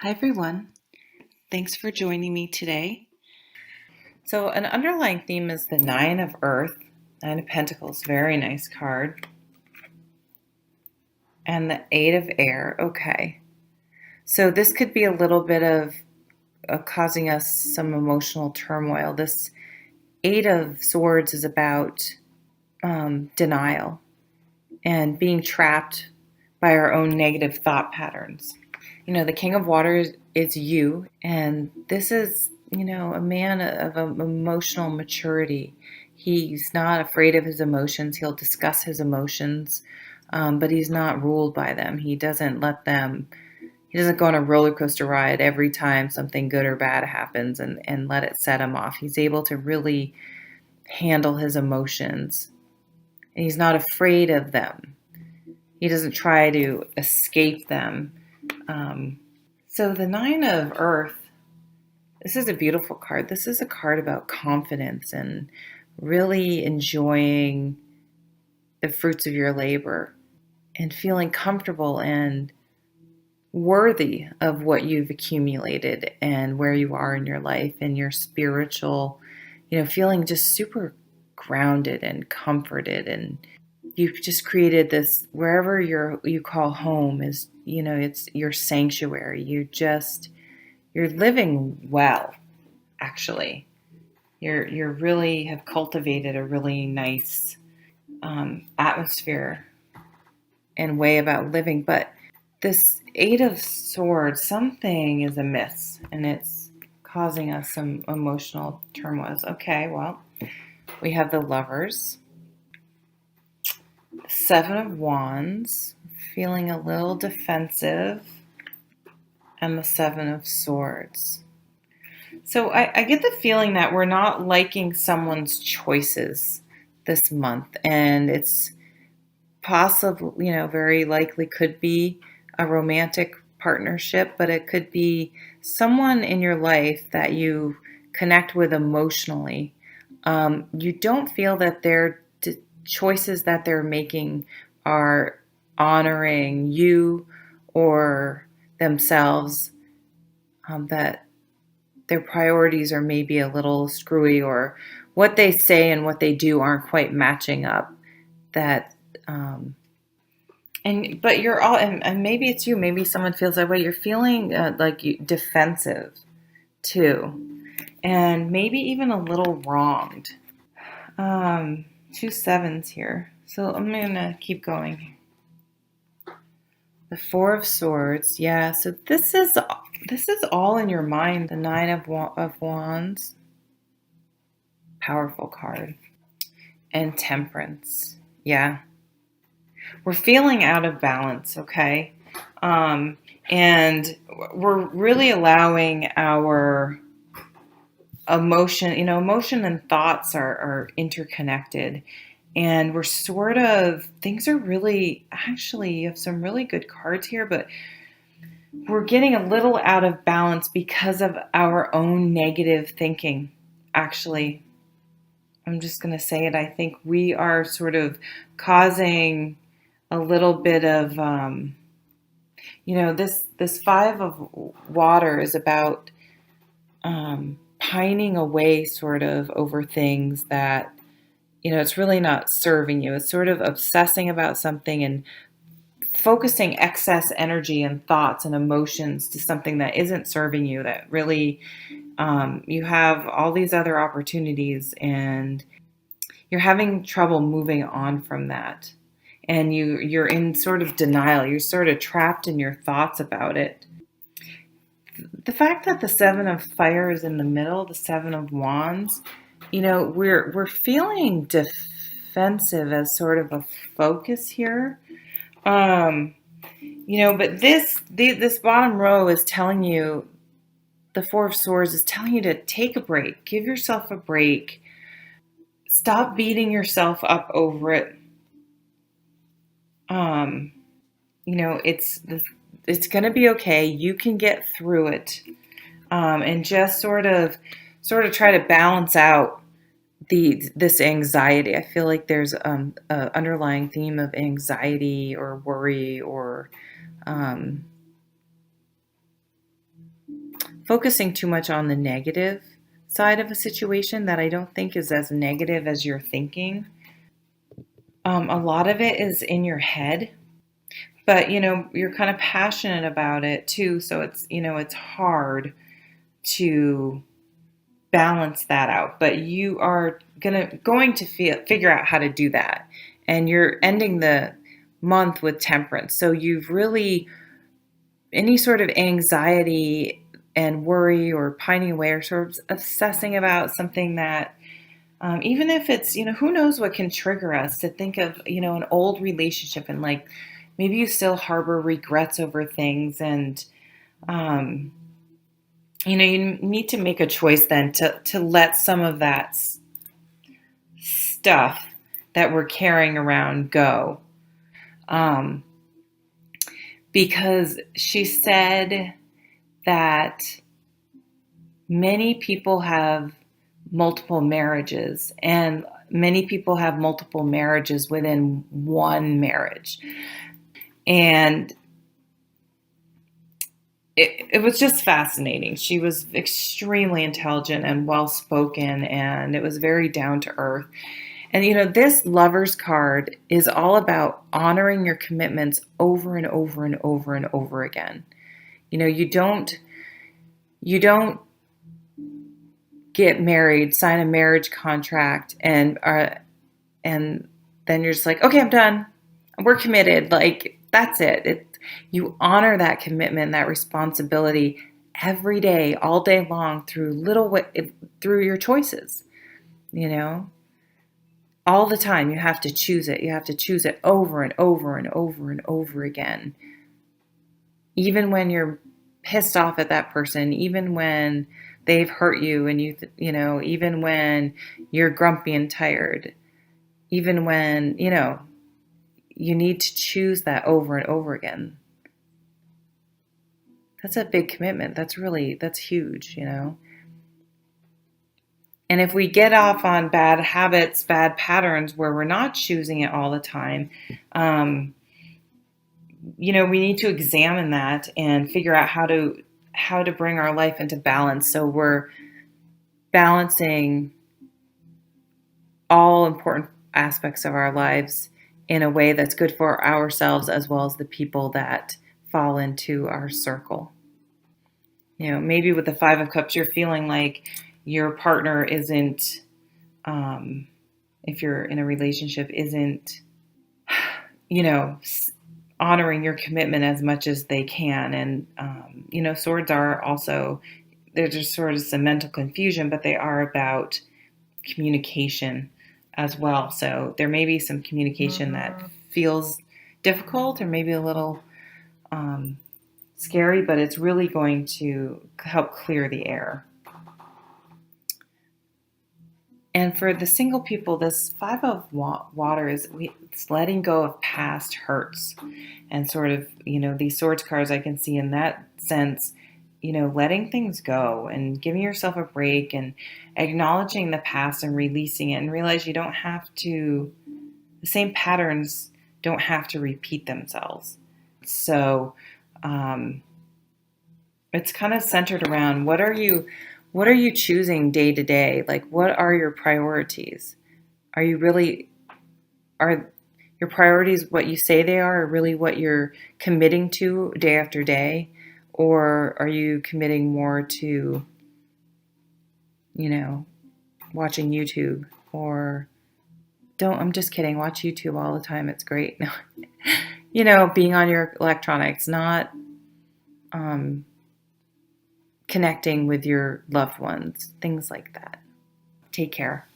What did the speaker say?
Hi, everyone. Thanks for joining me today. So, an underlying theme is the Nine of Earth, Nine of Pentacles, very nice card, and the Eight of Air. Okay. So, this could be a little bit of causing us some emotional turmoil. This Eight of Swords is about denial and being trapped by our own negative thought patterns. The King of Waters is you, and this is, a man of emotional maturity. He's not afraid of his emotions. He'll discuss his emotions, but he's not ruled by them. He doesn't go on a roller coaster ride every time something good or bad happens and let it set him off. He's able to really handle his emotions, and he's not afraid of them. He doesn't try to escape them. So the Nine of Earth, this is a beautiful card. This is a card about confidence and really enjoying the fruits of your labor and feeling comfortable and worthy of what you've accumulated and where you are in your life and your spiritual, feeling just super grounded and comforted, and you've just created this wherever you call home is, it's your sanctuary. You're living well, actually. You're really have cultivated a really nice atmosphere and way about living. But this Eight of Swords, something is amiss, and it's causing us some emotional turmoils. Okay, well, we have the Lovers, Seven of Wands, feeling a little defensive, and the Seven of Swords. So I get the feeling that we're not liking someone's choices this month, and it's possible, very likely could be a romantic partnership, but it could be someone in your life that you connect with emotionally. You don't feel that their choices that they're making are honoring you or themselves, that their priorities are maybe a little screwy, or what they say and what they do aren't quite matching up. That but you're all, and maybe it's you, maybe someone feels that way. You're feeling defensive too, and maybe even a little wronged. Two sevens here, so I'm gonna keep going. The Four of Swords, yeah. So this is all in your mind. The Nine of Wands, powerful card, and Temperance, yeah. We're feeling out of balance, okay? And we're really allowing our emotion and thoughts are interconnected. And we're sort of, things are really, actually, you have some really good cards here, but we're getting a little out of balance because of our own negative thinking, actually. I'm just going to say it. I think we are sort of causing a little bit of, this Five of Water is about pining away sort of over things that, it's really not serving you. It's sort of obsessing about something and focusing excess energy and thoughts and emotions to something that isn't serving you, that really, you have all these other opportunities and you're having trouble moving on from that. And you're in sort of denial. You're sort of trapped in your thoughts about it. The fact that the Seven of Fire is in the middle, the Seven of Wands, we're feeling defensive as sort of a focus here. But this bottom row is telling you, the Four of Swords is telling you to take a break, give yourself a break, stop beating yourself up over it. It's going to be okay. You can get through it, and just sort of try to balance out this anxiety. I feel like there's an underlying theme of anxiety or worry, or focusing too much on the negative side of a situation that I don't think is as negative as you're thinking. A lot of it is in your head, but you're kind of passionate about it too. So it's hard to balance that out, but you are going to figure out how to do that. And you're ending the month with temperance. So you've really, any sort of anxiety and worry or pining away or sort of obsessing about something that, even if it's, who knows what can trigger us to think of, an old relationship, and like maybe you still harbor regrets over things, and um, you need to make a choice then to let some of that stuff that we're carrying around go. Um, because she said that many people have multiple marriages, and many people have multiple marriages within one marriage. And it was just fascinating. She was extremely intelligent and well spoken, and it was very down to earth. And this Lover's card is all about honoring your commitments over and over and over and over again. You don't get married, sign a marriage contract, and then you're just like, okay, I'm done. We're committed. Like, that's it. You honor that commitment, that responsibility every day, all day long, through your choices. All the time you have to choose it. You have to choose it over and over and over and over again. Even when you're pissed off at that person, even when they've hurt you, and even when you're grumpy and tired, even when, you need to choose that over and over again. That's a big commitment. That's huge. And if we get off on bad habits, bad patterns where we're not choosing it all the time, we need to examine that and figure out how to bring our life into balance. So we're balancing all important aspects of our lives in a way that's good for ourselves as well as the people that fall into our circle. Maybe with the Five of Cups, you're feeling like your partner isn't, if you're in a relationship, isn't, honoring your commitment as much as they can. And, swords are also, they're just sort of some mental confusion, but they are about communication as well. So there may be some communication that feels difficult or maybe a little scary, but it's really going to help clear the air. And for the single people, this Five of Water it's letting go of past hurts, and sort of, these swords cards, I can see in that sense, letting things go and giving yourself a break and acknowledging the past and releasing it, and realize the same patterns don't have to repeat themselves. So it's kind of centered around what are you choosing day to day? Like, what are your priorities? Are your priorities what you say they are, or really what you're committing to day after day? Or are you committing more to, watching YouTube? Or I'm just kidding, watch YouTube all the time. It's great. Being on your electronics, not connecting with your loved ones, things like that. Take care.